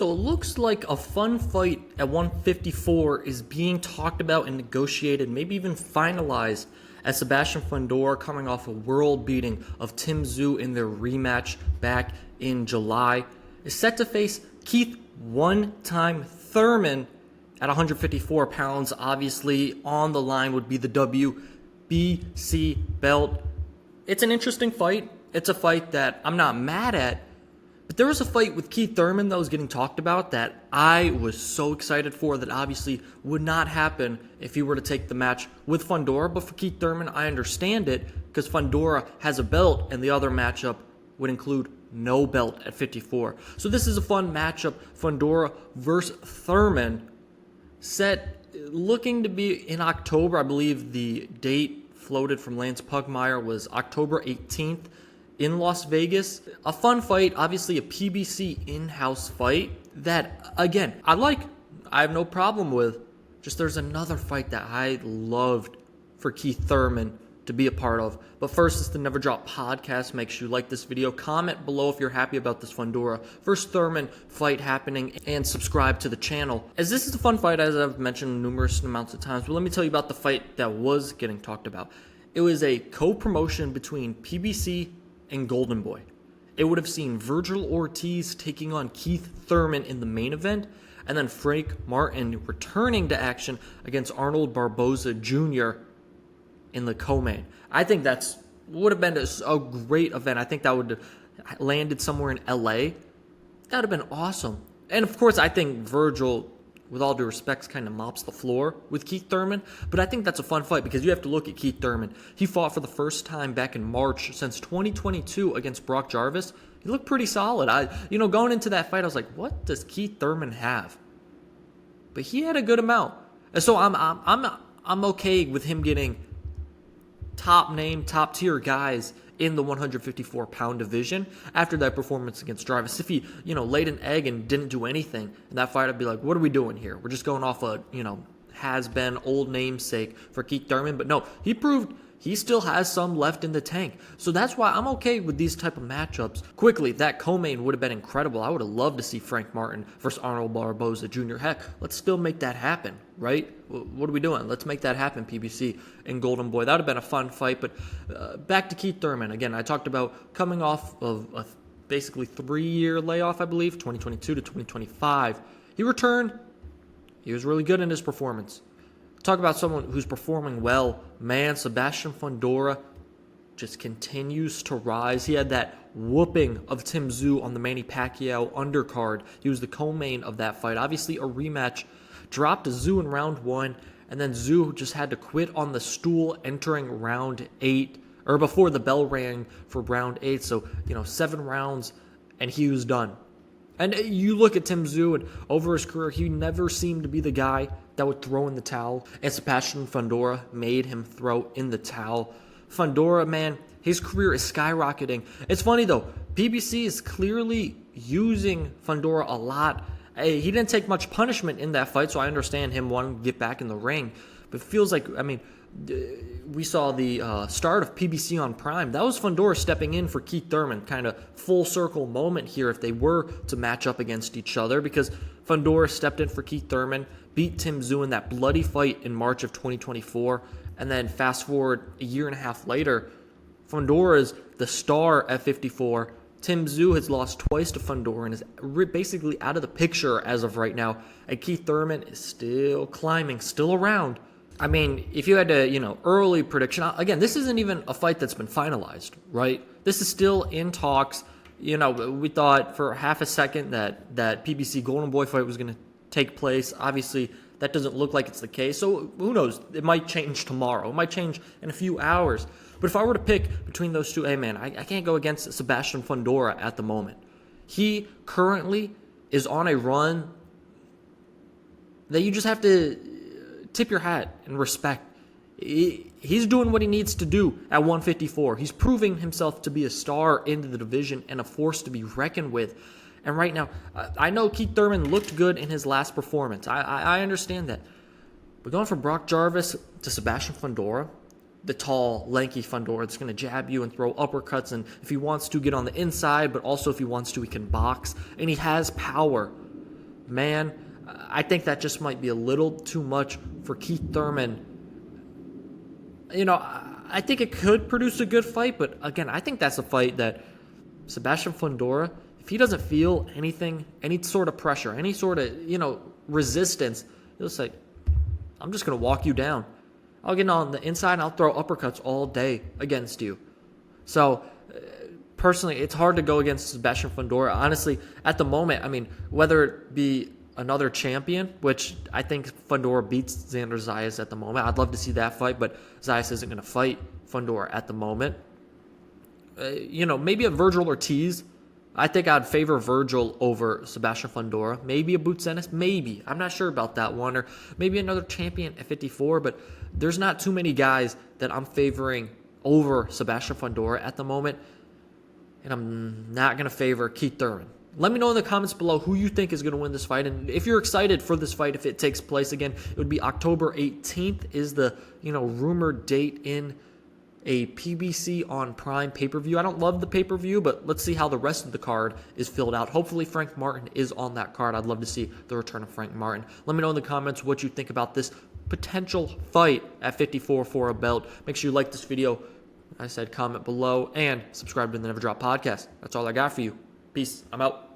So it looks like a fun fight at 154 is being talked about and negotiated, maybe even finalized, as Sebastian Fundora, coming off a world beating of Tim Tszyu in their rematch back in July, is set to face Keith one-time Thurman at 154 pounds. Obviously, on the line would be the WBC belt. It's an interesting fight. It's a fight that I'm not mad at. But there was a fight with Keith Thurman that was getting talked about that I was so excited for, that obviously would not happen if he were to take the match with Fundora. But for Keith Thurman, I understand it, because Fundora has a belt and the other matchup would include no belt at 54. So this is a fun matchup, Fundora versus Thurman, set looking to be in October. I believe the date floated from Lance Pugmire was October 18th. In Las Vegas. A fun fight, obviously a PBC in-house fight that, again, I have no problem with. Just there's another fight that I loved for Keith Thurman to be a part of. But first, it's the Never Drop podcast. Make sure you like this video, comment below if you're happy about this Fundora versus Thurman fight happening, and subscribe to the channel, as this is a fun fight, as I've mentioned numerous amounts of times. But let me tell you about the fight that was getting talked about. It was a co-promotion between PBC and Golden Boy. It would have seen Vergil Ortiz taking on Keith Thurman in the main event, and then Frank Martin returning to action against Arnold Barboza Jr. in the co-main. I think would have been a great event. I think that would have landed somewhere in LA. That would have been awesome. And of course, I think Vergil, with all due respect, kind of mops the floor with Keith Thurman. But I think that's a fun fight, because you have to look at Keith Thurman. He fought for the first time back in March since 2022 against Brock Jarvis. He looked pretty solid. Going into that fight, I was like, what does Keith Thurman have? But he had a good amount. And so I'm okay with him getting top tier guys in the 154-pound division after that performance against Jarvis. If he, laid an egg and didn't do anything in that fight, I'd be like, what are we doing here? We're just going off a, has-been old namesake for Keith Thurman. But no, he proved he still has some left in the tank. So that's why I'm okay with these type of matchups. Quickly, that co-main would have been incredible. I would have loved to see Frank Martin versus Arnold Barboza Jr. Heck, let's still make that happen, right? What are we doing? Let's make that happen, PBC and Golden Boy. That would have been a fun fight. But back to Keith Thurman. Again, I talked about coming off of a basically 3-year layoff, I believe, 2022 to 2025. He returned. He was really good in his performance. Talk about someone who's performing well. Man, Sebastian Fundora just continues to rise. He had that whooping of Tim Tszyu on the Manny Pacquiao undercard. He was the co-main of that fight. Obviously, a rematch. Dropped to Tszyu in round 1, and then Tszyu just had to quit on the stool entering round 8, or before the bell rang for round 8. So, 7 rounds, and he was done. And you look at Tim Tszyu, and over his career, he never seemed to be the guy that would throw in the towel. And Sebastian Fundora made him throw in the towel. Fundora, man, his career is skyrocketing. It's funny, though. PBC is clearly using Fundora a lot. He didn't take much punishment in that fight, so I understand him wanting to get back in the ring. But it feels like, we saw the start of PBC on Prime. That was Fundora stepping in for Keith Thurman, kind of full circle moment here if they were to match up against each other, because Fundora stepped in for Keith Thurman, beat Tim Tszyu in that bloody fight in March of 2024, and then fast forward a year and a half later, Fundora is the star at 54. Tim Tszyu has lost twice to Fundora and is basically out of the picture as of right now, and Keith Thurman is still climbing, still around. If you had to, early prediction, again, this isn't even a fight that's been finalized, right? This is still in talks. We thought for half a second that PBC Golden Boy fight was going to take place. Obviously, that doesn't look like it's the case. So who knows? It might change tomorrow. It might change in a few hours. But if I were to pick between those two, I can't go against Sebastian Fundora at the moment. He currently is on a run that you just have to tip your hat and respect. He's doing what he needs to do at 154. He's proving himself to be a star in the division and a force to be reckoned with. And right now, I know Keith Thurman looked good in his last performance. I understand that. But going from Brock Jarvis to Sebastian Fundora, the tall, lanky Fundora that's going to jab you and throw uppercuts, and if he wants to, get on the inside, but also if he wants to, he can box. And he has power. man, I think that just might be a little too much for Keith Thurman. I think it could produce a good fight, but again, I think that's a fight that Sebastian Fundora, if he doesn't feel anything, any sort of pressure, any sort of, resistance, he'll say, I'm just going to walk you down. I'll get on the inside and I'll throw uppercuts all day against you. So, personally, it's hard to go against Sebastian Fundora. Honestly, at the moment, whether it be another champion, which I think Fundora beats Xander Zayas at the moment. I'd love to see that fight, but Zayas isn't going to fight Fundora at the moment. Maybe a Vergil Ortiz. I think I'd favor Vergil over Sebastian Fundora. Maybe a Boots Ennis. Maybe. I'm not sure about that one. Or maybe another champion at 54, but there's not too many guys that I'm favoring over Sebastian Fundora at the moment. And I'm not going to favor Keith Thurman. Let me know in the comments below who you think is going to win this fight. And if you're excited for this fight, if it takes place again, it would be October 18th is the, rumored date in a PBC on Prime pay-per-view. I don't love the pay-per-view, but let's see how the rest of the card is filled out. Hopefully Frank Martin is on that card. I'd love to see the return of Frank Martin. Let me know in the comments what you think about this potential fight at 54 for a belt. Make sure you like this video. I said comment below and subscribe to the Never Drop podcast. That's all I got for you. Peace. I'm out.